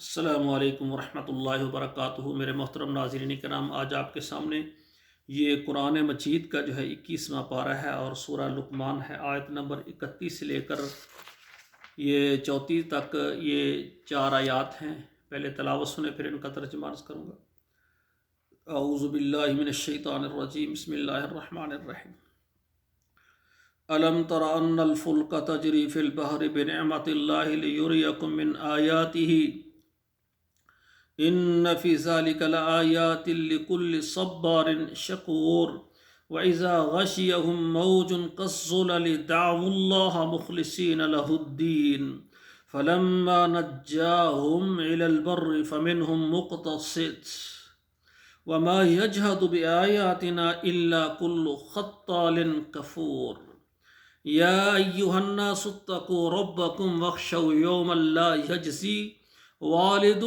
السلام علیکم ورحمۃ اللہ وبرکاتہ۔ میرے محترم ناظرین کرام، آج آپ کے سامنے یہ قرآن مجید کا جو ہے 21واں پارہ ہے اور سورہ لقمان ہے۔ آیت نمبر 31 سے لے کر یہ 34 تک یہ 4 آیات ہیں۔ پہلے تلاوت سنیں پھر ان کا ترجمہ عرض کروں گا۔ اعوذ باللہ من الشیطان الرجیم، بسم اللہ الرحمن الرحیم۔ الم تر ان الفلک تجری فی البحر بنعمت اللہ لیریکم من آیاتہ ان فی ذلک لآیات لکل صبار شکور وإذا غشیہم موج کالظلل دعوا اللہ مخلصین لہ الدین فلما نجاہم إلی البر فمنہم مقتصد وما يجحد بآیاتنا الا كل خطال کفور یا ایہا الناس اتقوا ربکم واخشوا یوما لا یجزی والد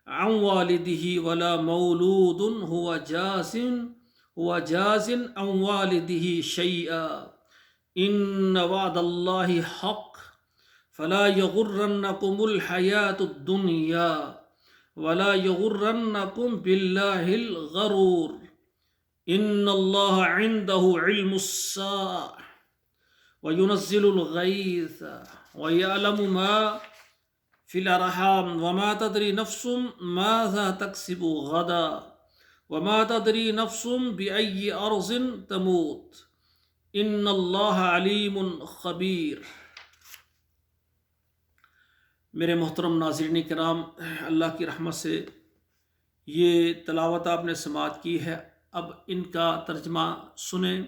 عن والده ولا مولود هو جاز عن والده شيئا ان وعد الله حق فلا يغرنكم الحياة الدنيا ولا يغرنكم بالله الغرور ان الله عنده علم الساعة وينزل الغيث ويعلم ما فی الارحام وما تدری نفس ماذا تکسب غدا وما تدری نفس بأی ارض تموت ان اللہ علیم خبیر۔ میرے محترم ناظرین کرام، اللہ کی رحمت سے یہ تلاوت آپ نے سماعت کی ہے، اب ان کا ترجمہ سنیں۔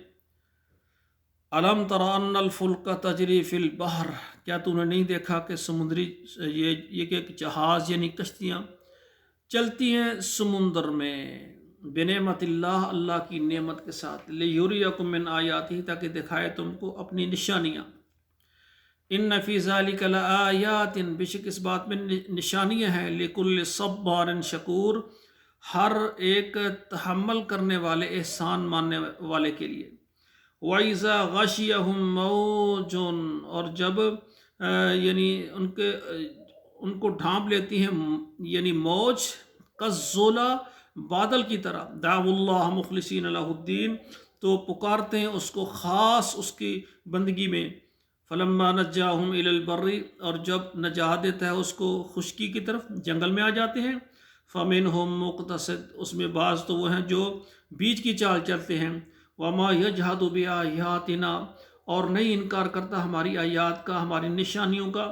الم تر ان الفلک تجری فی البحر، کیا تو نے نہیں دیکھا کہ سمندری یہ کہ جہاز یعنی کشتیاں چلتی ہیں سمندر میں، بنعمت اللہ، اللہ کی نعمت کے ساتھ، لیریکم من آیاتہ، تاکہ دکھائے تم کو اپنی نشانیاں۔ ان فی ذلک لآیات، بے شک اس بات میں نشانیاں ہیں، لکل صبار شکور، ہر ایک تحمل کرنے والے، احسان ماننے والے کے لیے۔ وَإِذَا غَشِيَهُم مَّوْجٌ، اور جب یعنی ان کو ڈھانپ لیتی ہیں یعنی موج، کالظلل، بادل کی طرح، دعوا اللہ مخلصین لہ الدین، تو پکارتے ہیں اس کو خاص اس کی بندگی میں۔ فلما نجاہم الی البر، اور جب نجات دیتا ہے اس کو خشکی کی طرف، جنگل میں آ جاتے ہیں۔ فمنہم مقتصد، اس میں بعض تو وہ ہیں جو بیچ کی چال چلتے ہیں۔ وما یجحد بآیاتنا، اور نہیں انکار کرتا ہماری آیات کا، ہماری نشانیوں کا،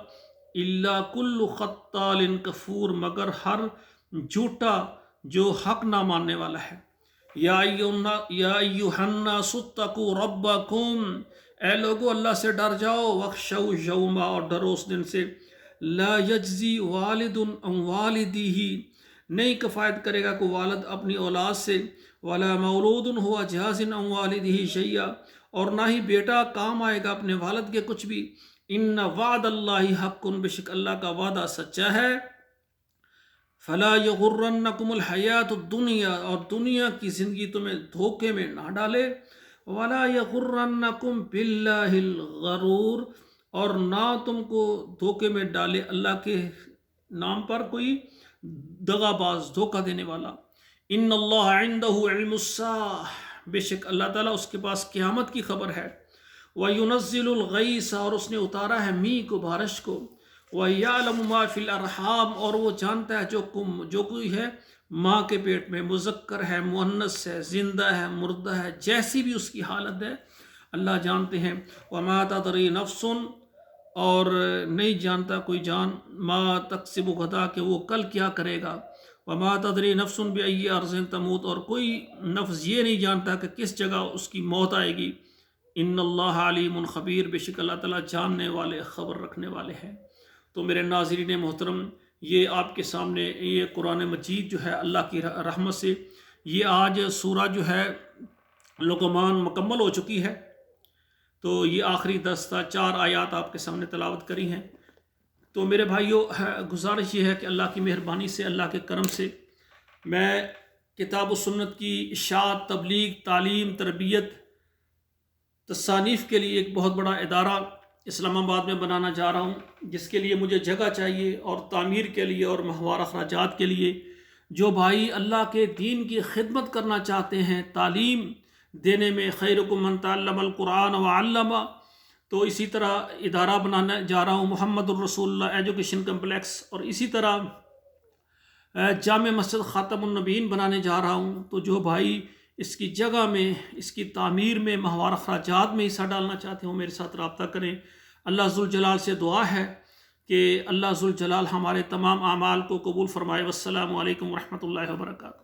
الا کل خطال کفور، مگر ہر جھوٹا جو حق نہ ماننے والا ہے۔ یا ایھا الناس اتقوا ربکم، اے لوگو اللہ سے ڈر جاؤ، واخشوا یوما، اور ڈرو اس دن سے، لا یجزی والد عن والدہ، نہیں کفایت کرے گا کوئی والد اپنی اولاد سے، ولا مولود هو جاز عن والدہ شیئا، اور نہ ہی بیٹا کام آئے گا اپنے والد کے کچھ بھی۔ ان وعد اللہ حق، بے شک اللہ کا وعدہ سچا ہے۔ فلا یغرنکم الحیات الدنیا، اور دنیا کی زندگی تمہیں دھوکے میں نہ ڈالے۔ ولا یغرنکم باللہ الغرور، اور نہ تم کو دھوکے میں ڈالے اللہ کے نام پر کوئی دغا باز، دھوکہ دینے والا۔ ان اللہ عندہ علم الساعہ، بے شک اللہ تعالیٰ اس کے پاس قیامت کی خبر ہے۔ وَيُنَزِّلُ الْغَيْثَ، اور اس نے اتارا ہے میہ کو، بارش کو۔ وَيَعْلَمُ مَا فِي الْأَرْحَامِ، اور وہ جانتا ہے جو کوئی ہے ماں کے پیٹ میں، مذکر ہے، مؤنث ہے، زندہ ہے، مردہ ہے، جیسی بھی اس کی حالت ہے اللہ جانتے ہیں۔ وَمَا تَدْرِي نَفْسٌ، اور نہیں جانتا کوئی جان، ما تکسب غدا، کہ وہ کل کیا کرے گا۔ وما تدری نفس بأی ارض تموت، اور کوئی نفس یہ نہیں جانتا کہ کس جگہ اس کی موت آئے گی۔ ان اللہ علیم خبیر، بے شک اللہ تعالیٰ جاننے والے، خبر رکھنے والے ہیں۔ تو میرے ناظرین محترم، یہ آپ کے سامنے یہ قرآن مجید جو ہے اللہ کی رحمت سے یہ آج سورہ جو ہے لقمان مکمل ہو چکی ہے۔ تو یہ آخری 10 تا 4 آیات آپ کے سامنے تلاوت کری ہیں۔ تو میرے بھائیوں، گزارش یہ ہے کہ اللہ کی مہربانی سے، اللہ کے کرم سے، میں کتاب و سنت کی اشاعت، تبلیغ، تعلیم، تربیت، تصانیف کے لیے ایک بہت بڑا ادارہ اسلام آباد میں بنانا چاہ رہا ہوں، جس کے لیے مجھے جگہ چاہیے اور تعمیر کے لیے اور ماہوار اخراجات کے لیے۔ جو بھائی اللہ کے دین کی خدمت کرنا چاہتے ہیں، تعلیم دینے میں، خیرکم من تعلم القرآن وعلم، تو اسی طرح ادارہ بنانا جا رہا ہوں، محمد الرسول اللہ ایجوکیشن کمپلیکس، اور اسی طرح جامع مسجد خاتم النبیین بنانے جا رہا ہوں۔ تو جو بھائی اس کی جگہ میں، اس کی تعمیر میں، ماہوار اخراجات میں حصہ ڈالنا چاہتے ہوں، میرے ساتھ رابطہ کریں۔ اللہ ذوالجلال سے دعا ہے کہ اللہ ذوالجلال ہمارے تمام اعمال کو قبول فرمائے۔ والسلام علیکم ورحمۃ اللہ وبرکاتہ۔